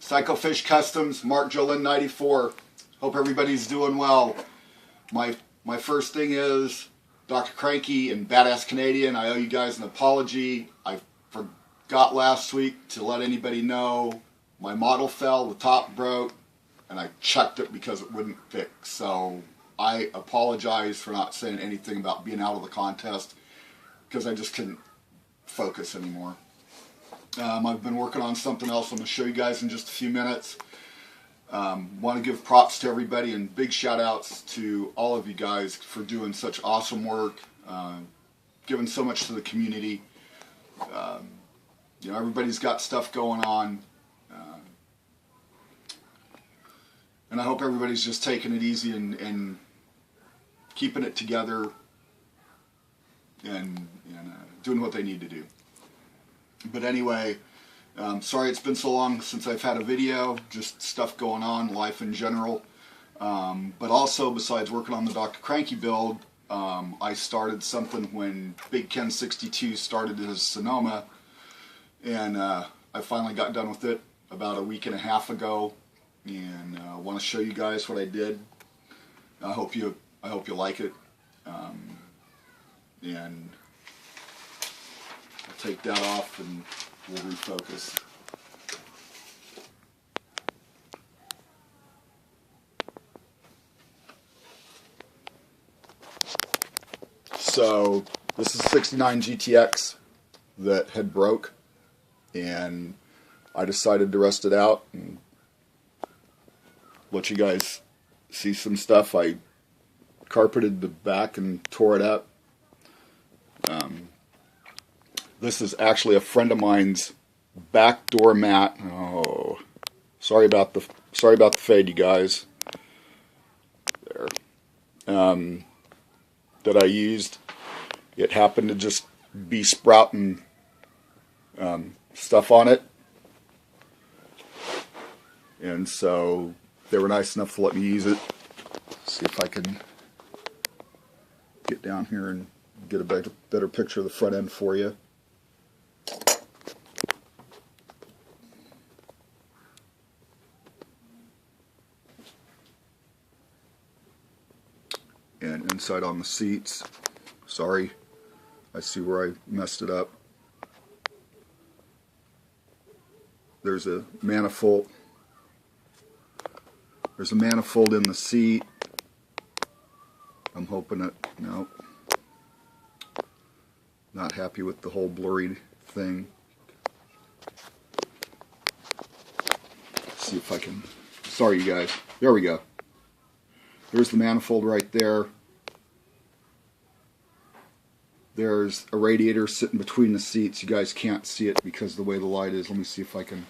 Psychofish Customs, Mark Jolin 94. Hope everybody's doing well. My first thing is Dr. Cranky and Badass Canadian. I owe you guys an apology. I forgot last week to let anybody know my model fell, the top broke, and I checked it because it wouldn't fix. So I apologize for not saying anything about being out of the contest because I just couldn't focus anymore. I've been working on something else I'm going to show you guys in just a few minutes. Want to give props to everybody and big shout outs to all of you guys for doing such awesome work, giving so much to the community. You know, everybody's got stuff going on, and I hope everybody's just taking it easy and keeping it together and doing what they need to do. But anyway, sorry it's been so long since I've had a video, just stuff going on, life in general. But also, besides working on the Dr. Cranky build, I started something when Big Ken 62 started his Sonoma, and I finally got done with it about a week and a half ago, and I want to show you guys what I did. I hope you like it, and I'll take that off and we'll refocus. So this is 69 GTX that had broke, and I decided to rust it out and let you guys see some stuff. I carpeted the back and tore it up. This is actually a friend of mine's back door mat. Oh, sorry about the fade, you guys. There. That I used. It happened to just be sprouting stuff on it, and so they were nice enough to let me use it. See if I can get down here and get a better picture of the front end for you. And inside on the seats, sorry, I see where I messed it up. There's a manifold. There's a manifold in the seat. I'm hoping it, no. Not happy with the whole blurry thing. Let's see if I can, sorry you guys, there we go. There's the manifold right there. There's a radiator sitting between the seats. You guys can't see it because of the way the light is. Let me see if I can.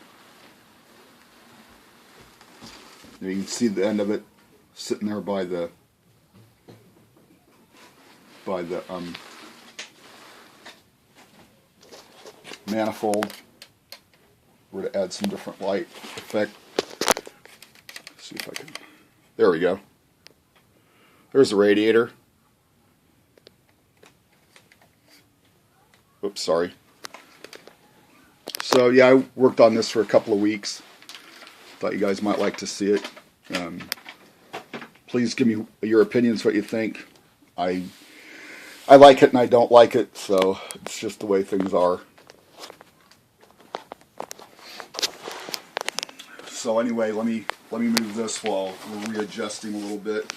You can see the end of it sitting there by the manifold. We're to add some different light effect. Let's see if I can. There we go. There's the radiator. Oops, sorry. So yeah, I worked on this for a couple of weeks. Thought you guys might like to see it. Please give me your opinions, what you think. I like it and I don't like it, so it's just the way things are. So anyway, let me move this while we're readjusting a little bit.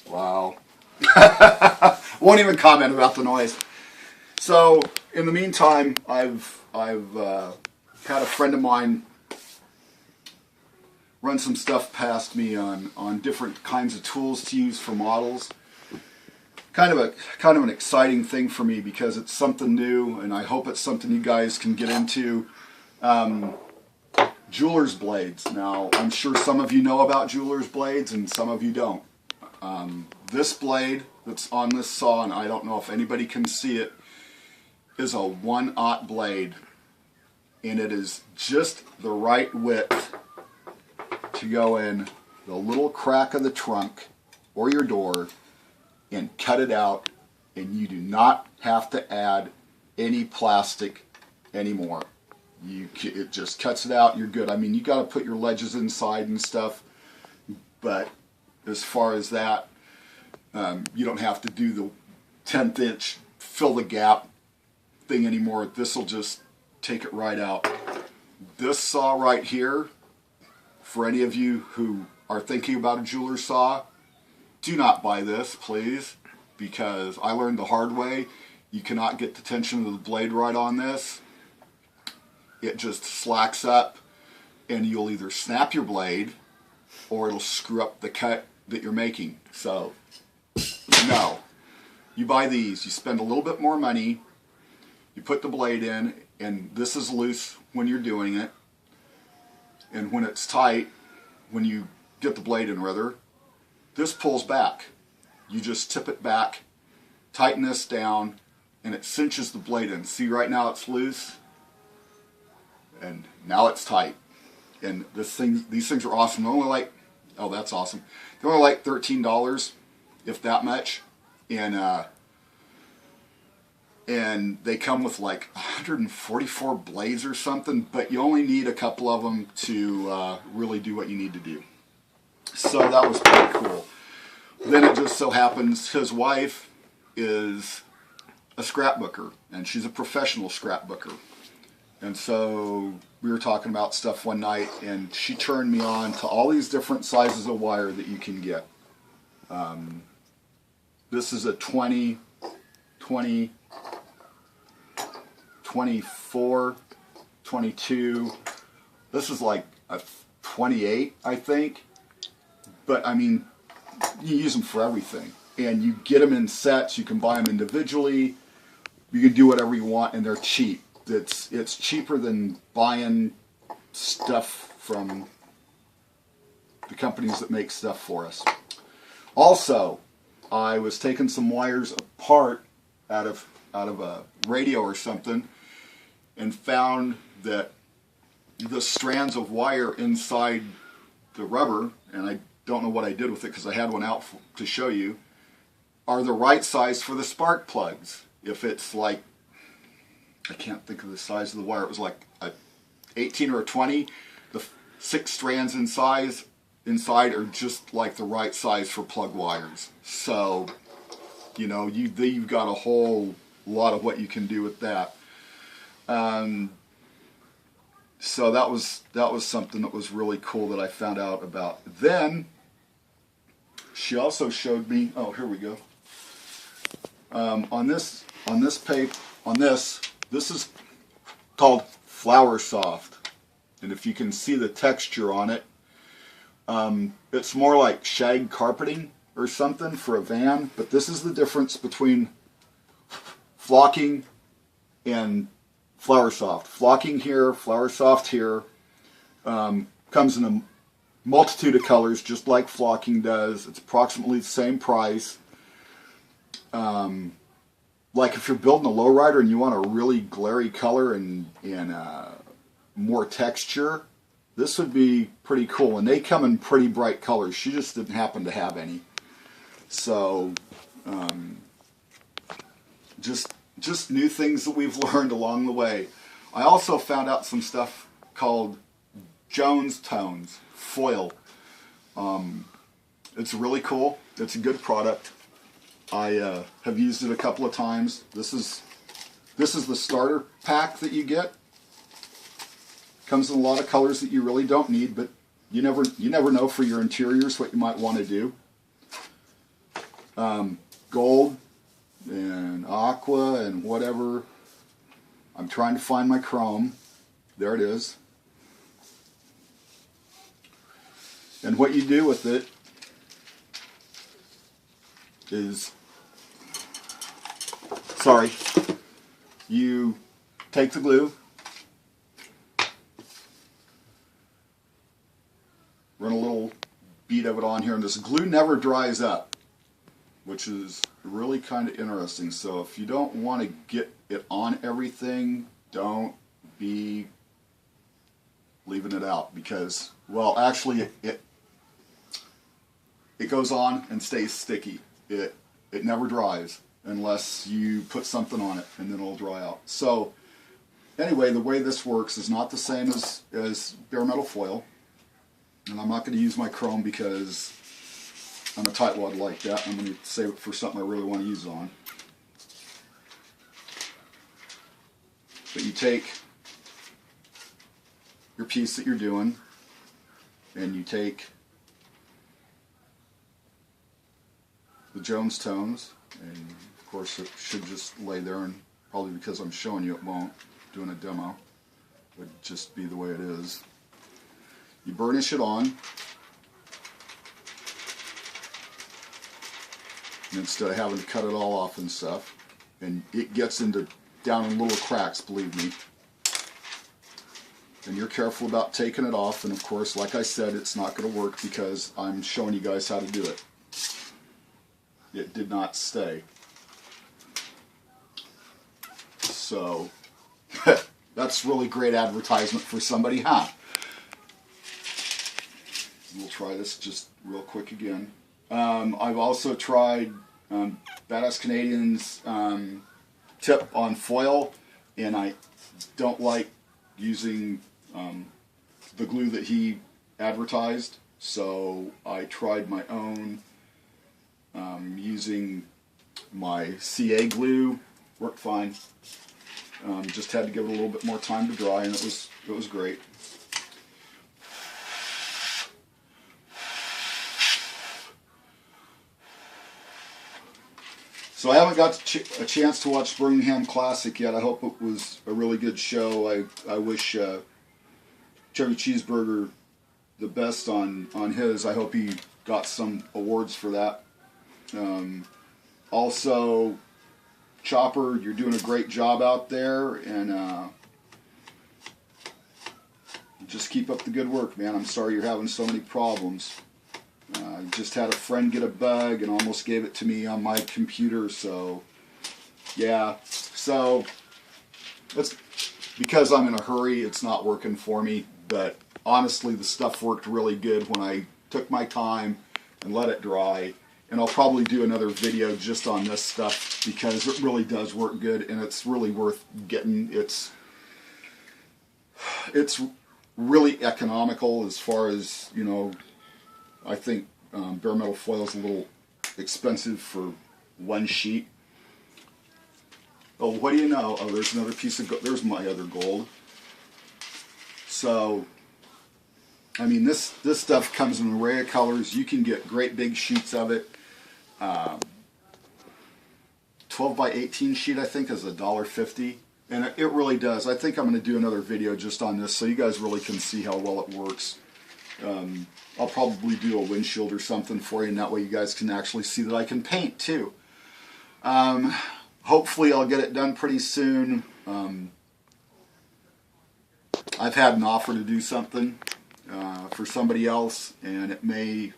Wow. Won't even comment about the noise. So in the meantime, I've had a friend of mine run some stuff past me on different kinds of tools to use for models. Kind of an exciting thing for me because it's something new, and I hope it's something you guys can get into. Jeweler's blades. Now, I'm sure some of you know about jeweler's blades and some of you don't. This blade that's on this saw, and I don't know if anybody can see it, is a 1/0 blade, and it is just the right width to go in the little crack of the trunk or your door and cut it out, and you do not have to add any plastic anymore. It just cuts it out. You're good. I mean, you got to put your ledges inside and stuff, but as far as that, you don't have to do the 10th inch fill the gap thing anymore. This will just take it right out. This saw right here, for any of you who are thinking about a jeweler's saw, do not buy this, please, because I learned the hard way. You cannot get the tension of the blade right on this. It just slacks up, and you'll either snap your blade or it'll screw up the cut that you're making. So, no. You buy these, you spend a little bit more money, you put the blade in, and this is loose when you're doing it, and when it's tight, when you get the blade in rather, this pulls back. You just tip it back, tighten this down, and it cinches the blade in. See, right now it's loose, and now it's tight. And these things are awesome. They're only like, oh, that's awesome. They're only like $13, if that much. And they come with like 144 blades or something, but you only need a couple of them to really do what you need to do. So that was pretty cool. Then it just so happens his wife is a scrapbooker, and she's a professional scrapbooker. And so we were talking about stuff one night, and she turned me on to all these different sizes of wire that you can get. This is a 20, 20, 24, 22. This is like a 28, I think. But I mean, you use them for everything. And you get them in sets, you can buy them individually, you can do whatever you want, and they're cheap. It's cheaper than buying stuff from the companies that make stuff for us. Also, I was taking some wires apart out of a radio or something, and found that the strands of wire inside the rubber, and I don't know what I did with it because I had one out to show you, are the right size for the spark plugs. If it's like, I can't think of the size of the wire, it was like a 18 or a 20, the 6 strands inside are just like the right size for plug wires. So, you know, you've got a whole lot of what you can do with that. So that was something that was really cool that I found out about. Then she also showed me, oh, here we go. This is called Flower Soft, and if you can see the texture on it, it's more like shag carpeting or something for a van. But this is the difference between flocking and Flower Soft. Flocking here, Flower Soft here, comes in a multitude of colors, just like flocking does. It's approximately the same price. Like if you're building a lowrider and you want a really glary color and more texture, this would be pretty cool. And they come in pretty bright colors. She just didn't happen to have any. So, just new things that we've learned along the way. I also found out some stuff called Jones Tones foil. It's really cool. It's a good product. I have used it a couple of times. This is the starter pack that you get. Comes in a lot of colors that you really don't need, but you never know for your interiors what you might want to do. Gold and aqua and whatever. I'm trying to find my chrome. There it is. And what you do with it is, you take the glue, run a little bead of it on here, and this glue never dries up, which is really kind of interesting. So if you don't want to get it on everything, don't be leaving it out, because, well, actually it goes on and stays sticky. It never dries. unless you put something on it, and then it'll dry out. So anyway, the way this works is not the same as bare metal foil, and I'm not going to use my chrome because I'm a tightwad like that. I'm going to save it for something I really want to use on. But you take your piece that you're doing, and you take the Jones tones, and of course it should just lay there, and probably because I'm showing you it won't. Doing a demo would just be the way it is. You burnish it on, and instead of having to cut it all off and stuff, and it gets down in little cracks, believe me. And you're careful about taking it off, and of course, like I said, it's not going to work because I'm showing you guys how to do it. It did not stay. So that's really great advertisement for somebody, huh? We'll try this just real quick again. I've also tried Badass Canadian's tip on foil, and I don't like using the glue that he advertised, so I tried my own using my CA glue. Worked fine. Just had to give it a little bit more time to dry, and it was great. So I haven't got a chance to watch Birmingham Classic yet. I hope it was a really good show. I wish Chevy Cheeseburger the best on his. I hope he got some awards for that. Also, Chopper, you're doing a great job out there, and just keep up the good work, man. I'm sorry you're having so many problems. I just had a friend get a bug and almost gave it to me on my computer, so yeah. So that's because I'm in a hurry, it's not working for me, but honestly the stuff worked really good when I took my time and let it dry. And I'll probably do another video just on this stuff because it really does work good, and it's really worth getting. It's really economical as far as, you know. I think bare metal foil is a little expensive for one sheet. Oh, what do you know? Oh, there's another piece of gold. There's my other gold. So, I mean, this stuff comes in an array of colors. You can get great big sheets of it. 12 by 18 sheet, I think, is $1.50. And it really does. I think I'm going to do another video just on this so you guys really can see how well it works. I'll probably do a windshield or something for you, and that way you guys can actually see that I can paint too. Hopefully I'll get it done pretty soon. I've had an offer to do something for somebody else, and it may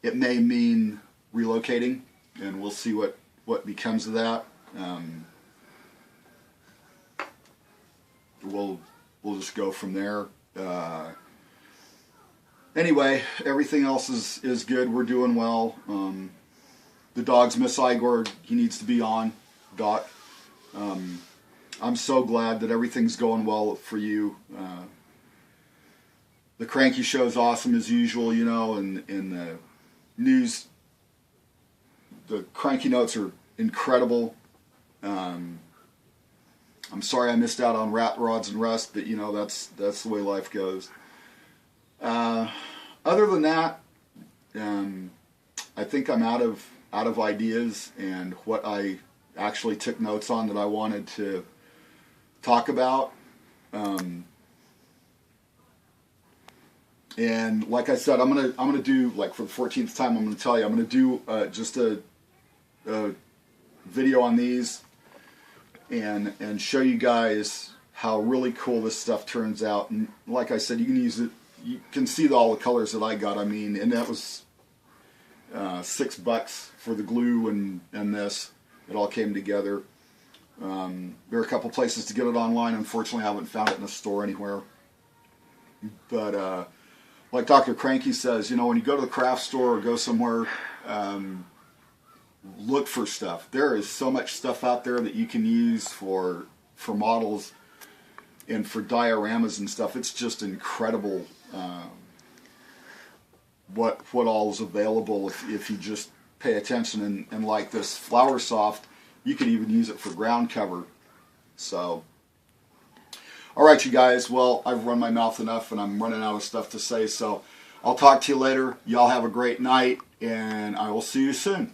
mean relocating, and we'll see what becomes of that. We'll just go from there. Anyway, everything else is good. We're doing well. The dogs miss Igor. He needs to be on, Doc. I'm so glad that everything's going well for you. The Cranky Show's awesome as usual, you know, and the news, the Cranky Notes are incredible. I'm sorry I missed out on Rat Rods and Rust, but you know, that's the way life goes. Other than that, I think I'm out of ideas and what I actually took notes on that I wanted to talk about. And like I said, I'm gonna do, like, for the 14th time, I'm gonna tell you, I'm gonna do just a video on these and show you guys how really cool this stuff turns out. And like I said, you can use it. You can see all the colors that I got. I mean, and that was $6 for the glue and this. It all came together. There are a couple places to get it online. Unfortunately, I haven't found it in a store anywhere. But like Dr. Cranky says, you know, when you go to the craft store or go somewhere, look for stuff. There is so much stuff out there that you can use for models and for dioramas and stuff. It's just incredible what all is available if you just pay attention. And like this Flower Soft, you can even use it for ground cover. So, all right, you guys. Well, I've run my mouth enough, and I'm running out of stuff to say. So, I'll talk to you later. Y'all have a great night, and I will see you soon.